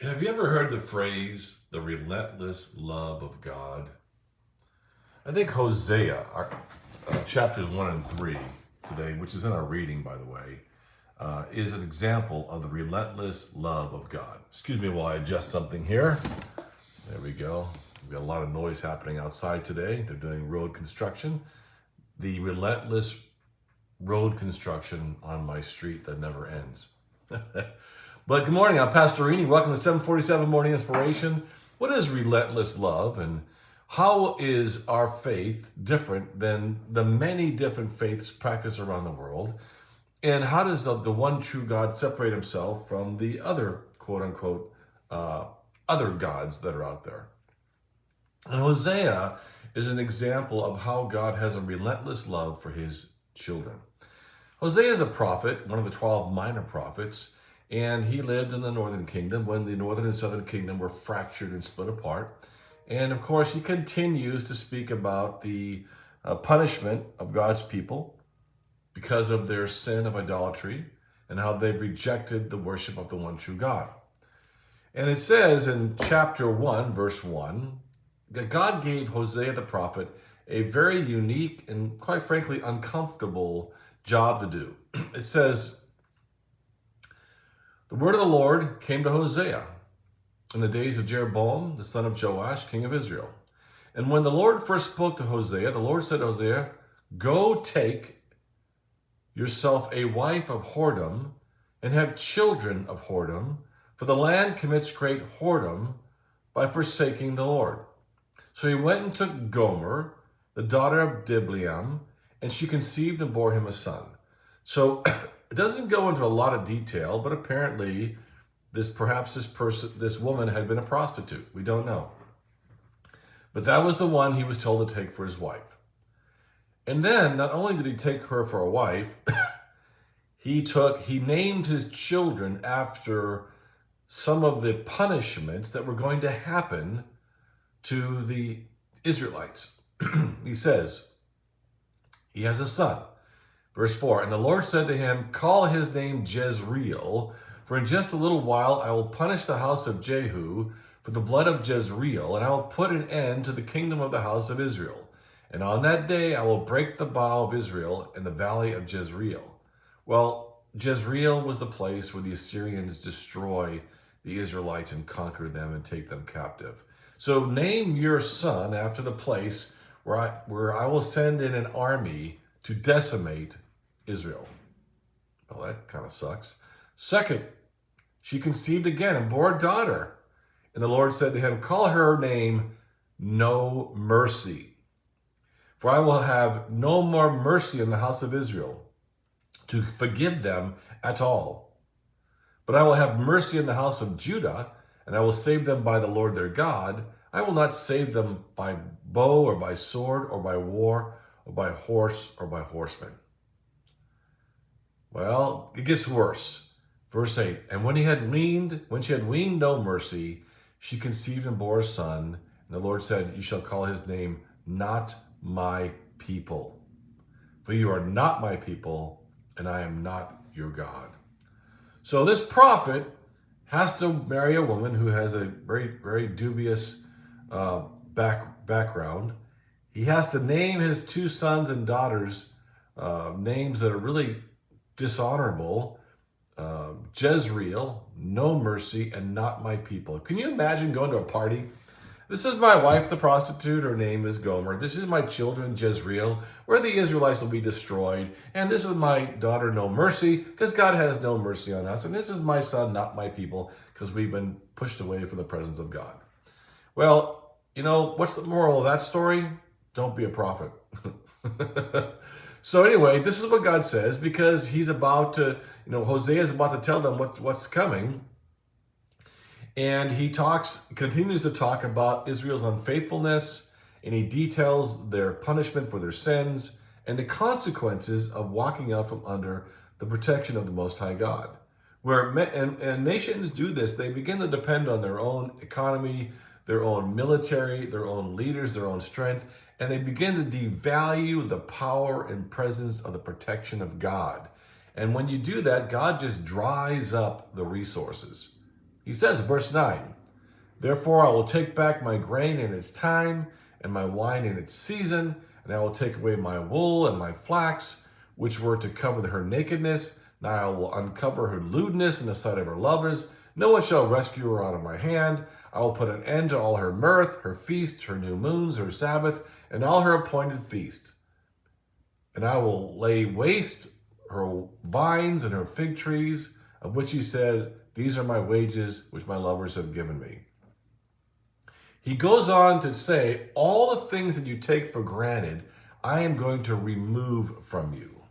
Have you ever heard the phrase, the relentless love of God? I think Hosea, chapters 1 and 3 today, which is in our reading, by the way, is an example of the relentless love of God. Excuse me while I adjust something here. There we go. We've got a lot of noise happening outside today. They're doing road construction. The relentless road construction on my street that never ends. But good morning, I'm Pastor Rini. Welcome to 747 Morning Inspiration. What is relentless love, and how is our faith different than the many different faiths practiced around the world? And how does the one true God separate himself from the other, quote unquote, other gods that are out there? And Hosea is an example of how God has a relentless love for his children. Hosea is a prophet, one of the 12 minor prophets, and he lived in the northern kingdom when the northern and southern kingdom were fractured and split apart. And of course, he continues to speak about the punishment of God's people because of their sin of idolatry and how they've rejected the worship of the one true God. And it says in chapter 1, verse 1, that God gave Hosea the prophet a very unique and, quite frankly, uncomfortable job to do. It says, the word of the Lord came to Hosea in the days of Jeroboam, the son of Joash, king of Israel. And when the Lord first spoke to Hosea, the Lord said to Hosea, go take yourself a wife of whoredom and have children of whoredom, for the land commits great whoredom by forsaking the Lord. So he went and took Gomer, the daughter of Diblaim, and she conceived and bore him a son. So it doesn't go into a lot of detail, but apparently this woman had been a prostitute. We don't know. But that was the one he was told to take for his wife. And then not only did he take her for a wife, he named his children after some of the punishments that were going to happen to the Israelites. He says, he has a son. Verse 4, and the Lord said to him, call his name Jezreel, for in just a little while I will punish the house of Jehu for the blood of Jezreel, and I will put an end to the kingdom of the house of Israel. And on that day I will break the bow of Israel in the valley of Jezreel. Well, Jezreel was the place where the Assyrians destroy the Israelites and conquer them and take them captive. So name your son after the place where I will send in an army to decimate Israel. Well, that kind of sucks. Second, she conceived again and bore a daughter. And the Lord said to him, call her name No Mercy. For I will have no more mercy on the house of Israel to forgive them at all. But I will have mercy on the house of Judah, and I will save them by the Lord their God. I will not save them by bow or by sword or by war or by horse or by horsemen. Well, it gets worse. Verse 8, and when she had weaned no mercy, she conceived and bore a son. And the Lord said, you shall call his name Not My People. For you are not my people, and I am not your God. So this prophet has to marry a woman who has a very, very dubious background. He has to name his two sons and daughters names that are really dishonorable. Jezreel, No Mercy, and Not My People. Can you imagine going to a party? This is my wife, the prostitute. Her name is Gomer. This is my children, Jezreel, where the Israelites will be destroyed. And this is my daughter, No Mercy, because God has no mercy on us. And this is my son, Not My People, because we've been pushed away from the presence of God. Well, what's the moral of that story? Don't be a prophet. So anyway, this is what God says, because he's about to, Hosea is about to tell them what's coming. And he continues to talk about Israel's unfaithfulness, and he details their punishment for their sins and the consequences of walking out from under the protection of the Most High God. And nations do this, they begin to depend on their own economy, their own military, their own leaders, their own strength, and they begin to devalue the power and presence of the protection of God. And when you do that, God just dries up the resources. He says, verse 9, therefore I will take back my grain in its time, and my wine in its season, and I will take away my wool and my flax, which were to cover her nakedness. Now I will uncover her lewdness in the sight of her lovers. No one shall rescue her out of my hand. I will put an end to all her mirth, her feast, her new moons, her Sabbath, and all her appointed feasts. And I will lay waste her vines and her fig trees, of which he said, these are my wages, which my lovers have given me. He goes on to say, all the things that you take for granted, I am going to remove from you.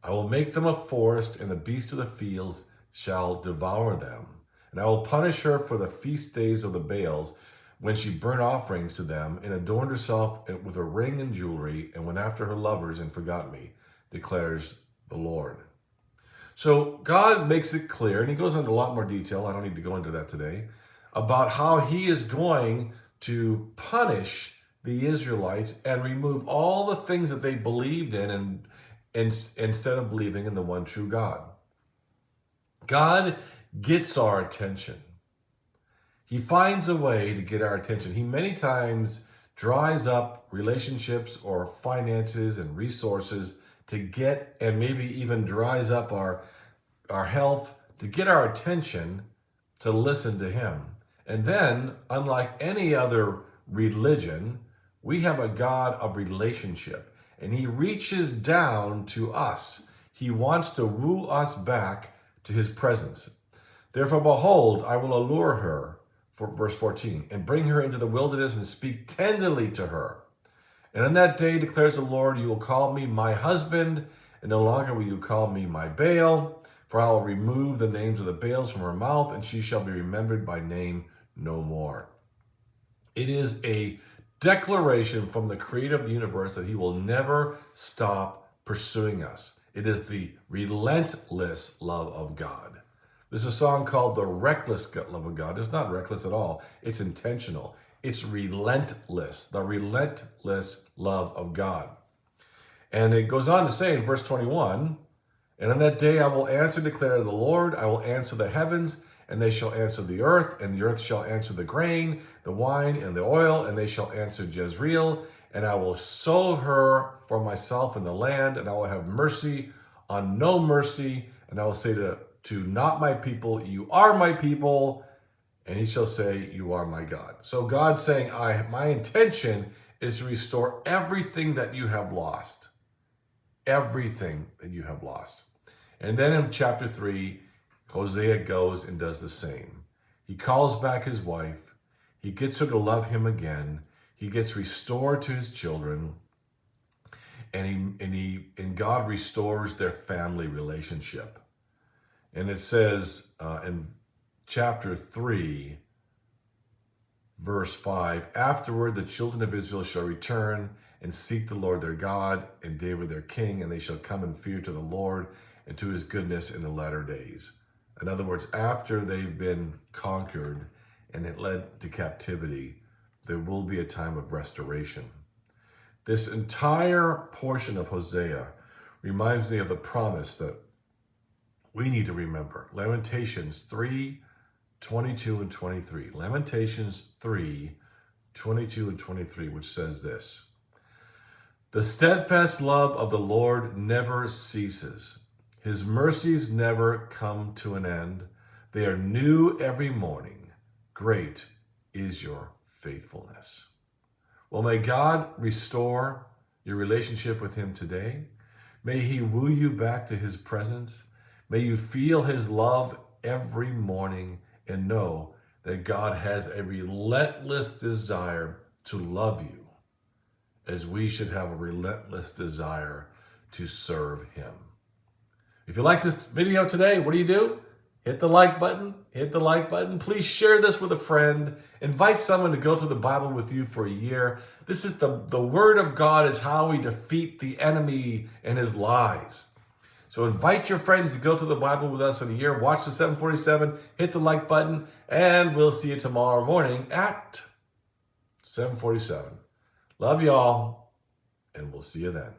I will make them a forest, and the beasts of the fields shall devour them. And I will punish her for the feast days of the Baals, when she burnt offerings to them, and adorned herself with a ring and jewelry, and went after her lovers and forgot me, declares the Lord. So God makes it clear, and he goes into a lot more detail, I don't need to go into that today, about how he is going to punish the Israelites and remove all the things that they believed in and instead of believing in the one true God. God gets our attention. He finds a way to get our attention. He many times dries up relationships or finances and resources to get, and maybe even dries up our health to get our attention to listen to him. And then, unlike any other religion, we have a God of relationship, and he reaches down to us. He wants to woo us back to his presence. Therefore, behold, I will allure her, for verse 14, and bring her into the wilderness and speak tenderly to her. And on that day, declares the Lord, you will call me my husband, and no longer will you call me my Baal, for I will remove the names of the Baals from her mouth, and she shall be remembered by name no more. It is a declaration from the creator of the universe that he will never stop pursuing us. It is the relentless love of God. There's a song called The Reckless Love of God. It's not reckless at all. It's intentional. It's relentless, the relentless love of God. And it goes on to say in verse 21, and on that day I will answer, declare the Lord, I will answer the heavens, and they shall answer the earth, and the earth shall answer the grain, the wine, and the oil, and they shall answer Jezreel, and I will sow her for myself in the land, and I will have mercy on no mercy, and I will say to not my people, you are my people, and he shall say, you are my God. So God's saying, my intention is to restore everything that you have lost. Everything that you have lost. And then in chapter 3, Hosea goes and does the same. He calls back his wife. He gets her to love him again. He gets restored to his children. And God restores their family relationship. And it says in chapter 3, verse 5, afterward the children of Israel shall return and seek the Lord their God and David their king, and they shall come in fear to the Lord and to his goodness in the latter days. In other words, after they've been conquered and it led to captivity, there will be a time of restoration. This entire portion of Hosea reminds me of the promise that we need to remember. Lamentations 3, 22 and 23. Lamentations 3, 22 and 23, which says this. The steadfast love of the Lord never ceases. His mercies never come to an end. They are new every morning. Great is your faithfulness. Well, may God restore your relationship with him today. May he woo you back to his presence. May you feel his love every morning and know that God has a relentless desire to love you, as we should have a relentless desire to serve him. If you like this video today, what do? Hit the like button. Hit the like button. Please share this with a friend. Invite someone to go through the Bible with you for a year. This is the Word of God is how we defeat the enemy and his lies. So invite your friends to go through the Bible with us in a year. Watch the 747. Hit the like button. And we'll see you tomorrow morning at 7:47. Love y'all. And we'll see you then.